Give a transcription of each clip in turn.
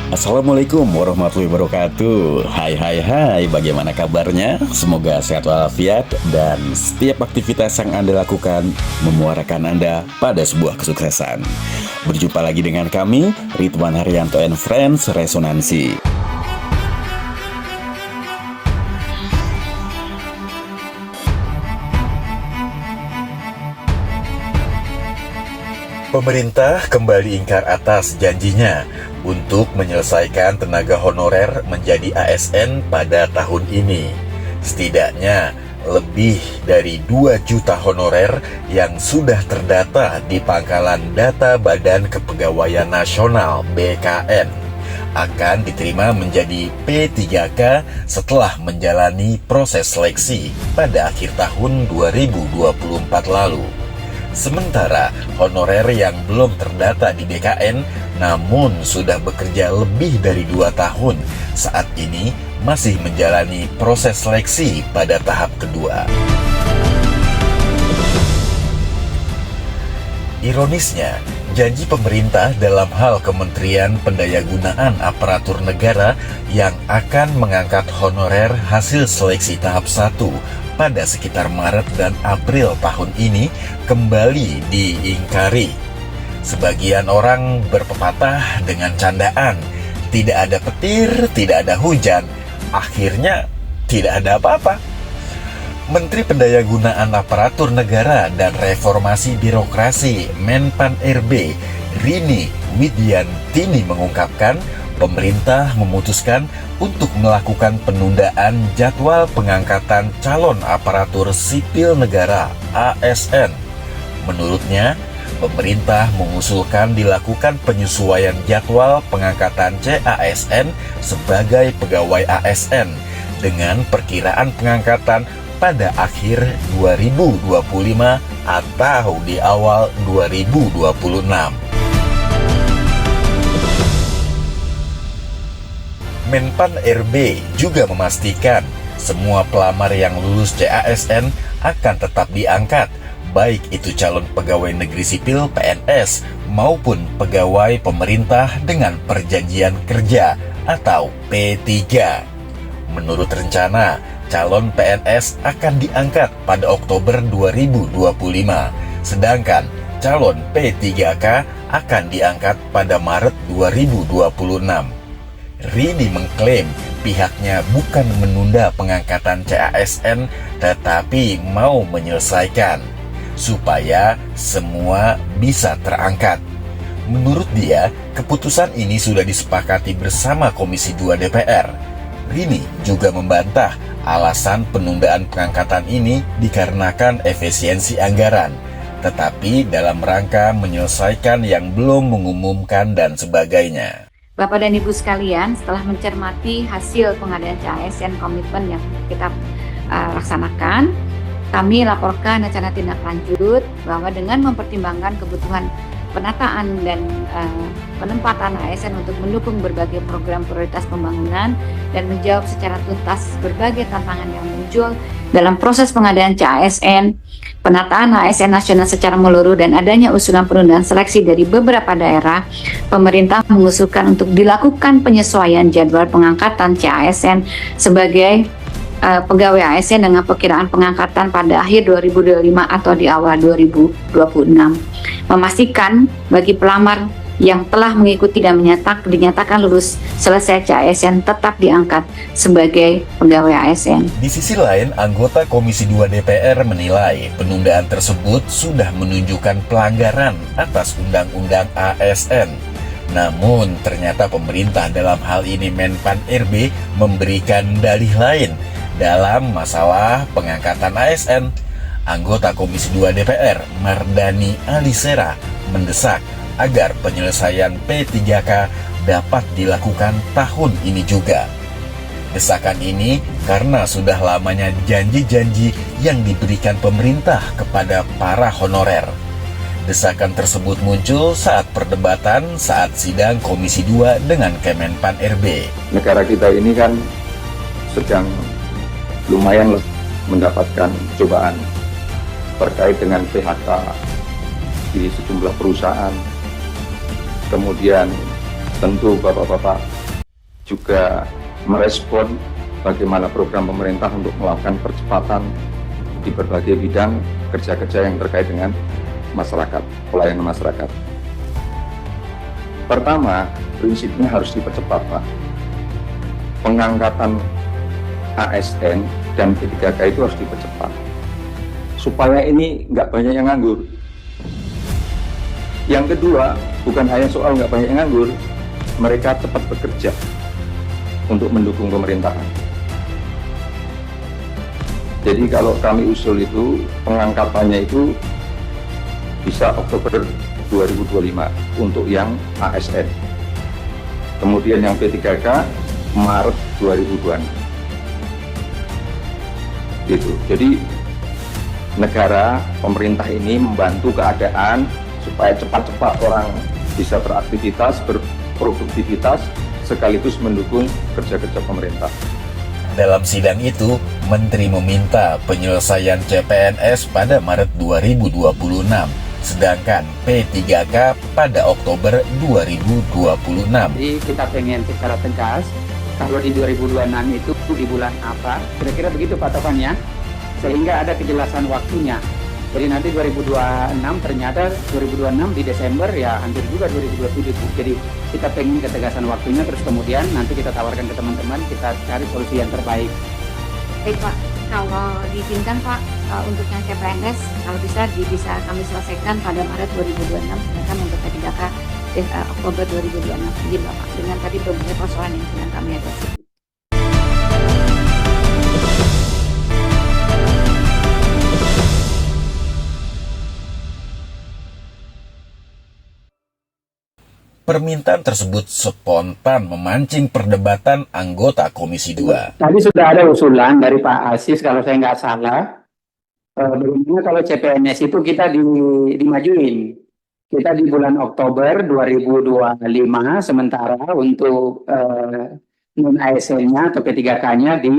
Assalamualaikum warahmatullahi wabarakatuh. Hai, bagaimana kabarnya? Semoga sehat walafiat dan setiap aktivitas yang Anda lakukan memuarakan Anda pada sebuah kesuksesan. Berjumpa lagi dengan kami, Ridwan Haryanto and Friends Resonansi. Pemerintah kembali ingkar atas janjinya untuk menyelesaikan tenaga honorer menjadi ASN pada tahun ini. Setidaknya lebih dari 2 juta honorer yang sudah terdata di Pangkalan Data Badan Kepegawaian Nasional (BKN) akan diterima menjadi P3K setelah menjalani proses seleksi pada akhir tahun 2024 lalu. Sementara honorer yang belum terdata di BKN namun sudah bekerja lebih dari 2 tahun saat ini masih menjalani proses seleksi pada tahap kedua. Ironisnya, janji pemerintah dalam hal Kementerian Pendayagunaan Aparatur Negara yang akan mengangkat honorer hasil seleksi tahap 1 pada sekitar Maret dan April tahun ini kembali diingkari. Sebagian orang berpepatah dengan candaan, tidak ada petir, tidak ada hujan, akhirnya tidak ada apa-apa. Menteri Pendayagunaan Aparatur Negara dan Reformasi Birokrasi Menpan-RB Rini Widiantini mengungkapkan, pemerintah memutuskan untuk melakukan penundaan jadwal pengangkatan calon aparatur sipil negara (ASN). Menurutnya, pemerintah mengusulkan dilakukan penyesuaian jadwal pengangkatan CASN sebagai pegawai ASN dengan perkiraan pengangkatan pada akhir 2025 atau di awal 2026. Menpan-RB juga memastikan semua pelamar yang lulus CASN akan tetap diangkat, baik itu calon pegawai negeri sipil PNS maupun pegawai pemerintah dengan perjanjian kerja atau P3. Menurut rencana, calon PNS akan diangkat pada Oktober 2025, sedangkan calon P3K akan diangkat pada Maret 2026. Rini mengklaim pihaknya bukan menunda pengangkatan CASN tetapi mau menyelesaikan supaya semua bisa terangkat. Menurut dia, keputusan ini sudah disepakati bersama Komisi 2 DPR. Rini juga membantah alasan penundaan pengangkatan ini dikarenakan efisiensi anggaran, tetapi dalam rangka menyelesaikan yang belum mengumumkan dan sebagainya. Bapak dan Ibu sekalian, setelah mencermati hasil pengadaan CASN komitmen yang kita laksanakan, kami laporkan rencana tindak lanjut bahwa dengan mempertimbangkan kebutuhan penataan dan penempatan ASN untuk mendukung berbagai program prioritas pembangunan dan menjawab secara tuntas berbagai tantangan yang muncul dalam proses pengadaan CASN, penataan ASN nasional secara menyeluruh dan adanya usulan penundaan seleksi dari beberapa daerah, pemerintah mengusulkan untuk dilakukan penyesuaian jadwal pengangkatan CASN sebagai pegawai ASN dengan perkiraan pengangkatan pada akhir 2025 atau di awal 2026. Memastikan bagi pelamar yang telah mengikuti dan dinyatakan lulus selesai CASN tetap diangkat sebagai pegawai ASN. Di sisi lain, anggota Komisi 2 DPR menilai penundaan tersebut sudah menunjukkan pelanggaran atas Undang-Undang ASN. Namun, ternyata pemerintah dalam hal ini Menpan-RB memberikan dalih lain dalam masalah pengangkatan ASN. Anggota Komisi 2 DPR, Mardani Alisera, mendesak agar penyelesaian P3K dapat dilakukan tahun ini juga. Desakan ini karena sudah lamanya janji-janji yang diberikan pemerintah kepada para honorer. Desakan tersebut muncul saat perdebatan saat sidang Komisi 2 dengan Kemenpan-RB. Negara kita ini kan sedang lumayan mendapatkan cobaan terkait dengan PHK di sejumlah perusahaan. Kemudian tentu bapak-bapak juga merespon bagaimana program pemerintah untuk melakukan percepatan di berbagai bidang kerja-kerja yang terkait dengan masyarakat, pelayanan masyarakat. Pertama, prinsipnya harus dipercepat, Pak. Pengangkatan ASN dan P3K itu harus dipercepat. Supaya ini nggak banyak yang nganggur. Yang kedua, bukan hanya soal nggak banyak yang nganggur, mereka cepat bekerja untuk mendukung pemerintahan. Jadi kalau kami usul itu, pengangkatannya itu bisa Oktober 2025 untuk yang ASN. Kemudian yang P3K Maret 2026. Gitu. Jadi negara, pemerintah ini membantu keadaan supaya cepat-cepat orang bisa beraktivitas, berproduktivitas, sekaligus mendukung kerja-kerja pemerintah. Dalam sidang itu, Menteri meminta penyelesaian CPNS pada Maret 2026, sedangkan P3K pada Oktober 2026. Jadi kita pengen secara tegas, kalau di 2026 itu di bulan apa, kira-kira begitu Pak Tovan ya, sehingga ada kejelasan waktunya. Jadi nanti 2026 ternyata 2026 di Desember ya hampir juga 2027. Jadi kita pengen ketegasan waktunya, terus kemudian nanti kita tawarkan ke teman-teman, kita cari solusi yang terbaik. Baik Pak, kalau diizinkan Pak, untuk yang CPNS kalau bisa kami selesaikan pada Maret 2026, sedangkan untuk P3K Oktober 2026. Izin Bapak, dengan tadi beberapa persoalan yang sedang kami hadapi. Permintaan tersebut spontan memancing perdebatan anggota Komisi 2. Tadi sudah ada usulan dari Pak Asis kalau saya nggak salah, bagaimana kalau CPNS itu kita dimajuin. Kita di bulan Oktober 2025, sementara untuk non-ASN-nya atau P3K-nya di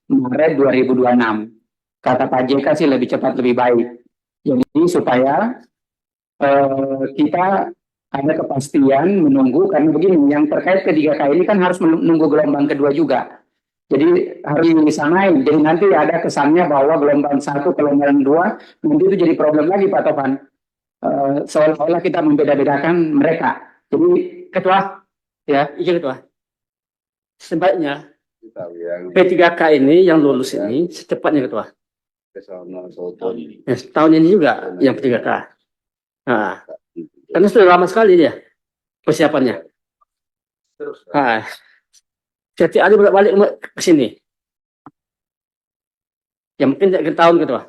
Maret 2026. Kata Pak JK sih lebih cepat lebih baik. Jadi supaya kita ada kepastian menunggu, karena begini, yang terkait P3K ini kan harus menunggu gelombang kedua juga. Jadi harus disamain. Jadi nanti ada kesannya bahwa gelombang 1, gelombang 2, nanti itu jadi problem lagi Pak Tovan. Seolah-olah kita membeda-bedakan mereka. Jadi Ketua, ya, izin Ketua. Sebaiknya P3K ini yang lulus ini secepatnya Ketua. Ya, tahun ini juga yang P3K. Nah, karena sudah lama sekali dia persiapannya. Nah, jadi ada balik ke sini. Ya mungkin ke tahun Ketua.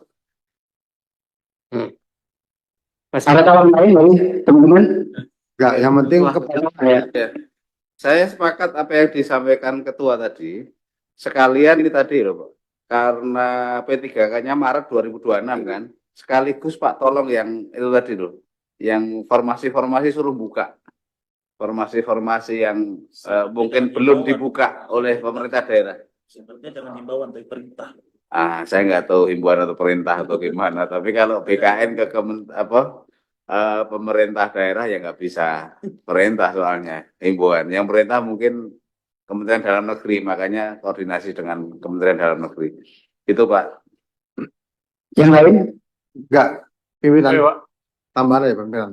Ada tahun lain dari teman-teman? Enggak, yang penting Ya. Saya sepakat apa yang disampaikan Ketua tadi. Sekalian ini tadi loh Pak. Karena P3K-nya Maret 2026 kan. Sekaligus Pak tolong yang itu tadi loh. Yang formasi-formasi suruh buka. Formasi-formasi yang mungkin belum dibuka oleh pemerintah daerah. Sebenarnya dengan himbauan dari perintah. Saya nggak tahu himbauan atau perintah atau gimana. Tapi kalau BKN ke pemerintah daerah ya nggak bisa perintah soalnya himbauan. Yang perintah mungkin Kementerian Dalam Negeri, makanya koordinasi dengan Kementerian Dalam Negeri. Itu Pak. Yang lain? enggak pimpinan tambahan ya pimpinan.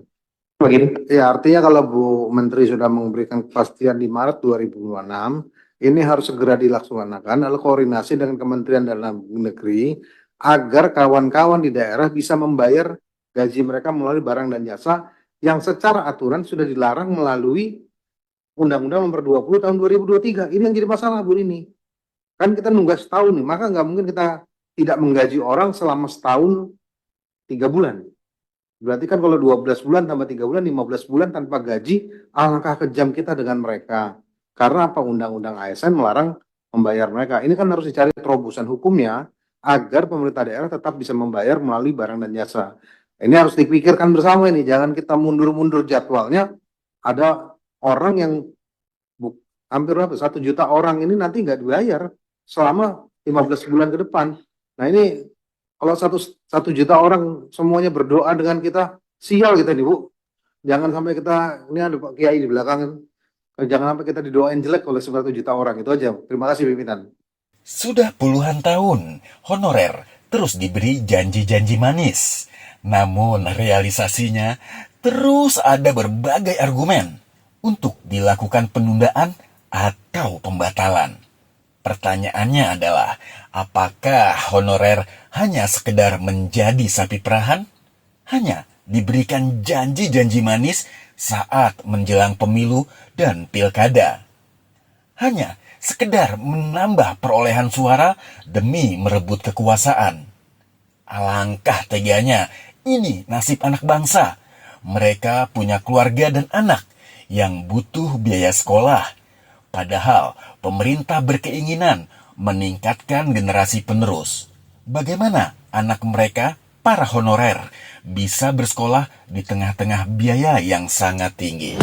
Begitu. Ya artinya kalau Bu Menteri sudah memberikan kepastian di Maret 2026, ini harus segera dilaksanakan lalu koordinasi dengan Kementerian Dalam Negeri agar kawan-kawan di daerah bisa membayar gaji mereka melalui barang dan jasa yang secara aturan sudah dilarang melalui Undang-Undang Nomor 20 Tahun 2023. Ini yang jadi masalah Bu ini. Kan kita nunggu setahun nih, maka nggak mungkin kita tidak menggaji orang selama setahun 3 bulan. Berarti kan kalau 12 bulan tambah 3 bulan, 15 bulan tanpa gaji, alangkah kejam kita dengan mereka. Karena apa? Undang-Undang ASN melarang membayar mereka. Ini kan harus dicari terobosan hukumnya agar pemerintah daerah tetap bisa membayar melalui barang dan jasa. Ini harus dipikirkan bersama ini, jangan kita mundur-mundur jadwalnya. Ada orang yang hampir 1 juta orang ini nanti nggak dibayar selama 15 bulan ke depan. Nah ini kalau 1 juta orang semuanya berdoa dengan kita, sial kita nih Bu. Jangan sampai kita, ini ada Pak Kiai di belakang, Jangan sampai kita didoain jelek oleh 900 juta orang. Itu aja. Terima kasih pimpinan. Sudah puluhan tahun, honorer terus diberi janji-janji manis. Namun realisasinya terus ada berbagai argumen untuk dilakukan penundaan atau pembatalan. Pertanyaannya adalah, apakah honorer hanya sekedar menjadi sapi perahan? Hanya diberikan janji-janji manis saat menjelang pemilu dan pilkada? Hanya sekedar menambah perolehan suara demi merebut kekuasaan? Alangkah teganya ini nasib anak bangsa. Mereka punya keluarga dan anak yang butuh biaya sekolah. Padahal pemerintah berkeinginan meningkatkan generasi penerus. Bagaimana anak mereka, para honorer, bisa bersekolah di tengah-tengah biaya yang sangat tinggi?